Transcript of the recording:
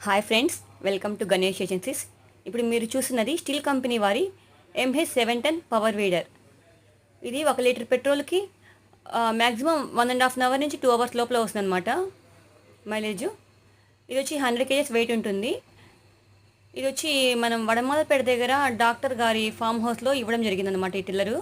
Hi friends, welcome to Ganesh agencies. ఇప్పుడు మీరు చూస్తున్నది స్టీల్ కంపెనీ వారి MH710 పవర్ వీడర్. ఇది 1 లీటర్ పెట్రోల్కి మ్యాక్సిమం 1.5 అవర్ నుంచి 2 అవర్స్ లోపల వస్తుందన్నమాట మైలేజ్. ఇది వచ్చి 100 kgs వెయిట్ ఉంటుంది. ఇది వచ్చి మనం వడమాలపేట దగ్గర డాక్టర్ గారి ఫామ్ హౌస్లో ఇవ్వడం జరిగిందనమాట ఈ టిల్లరు.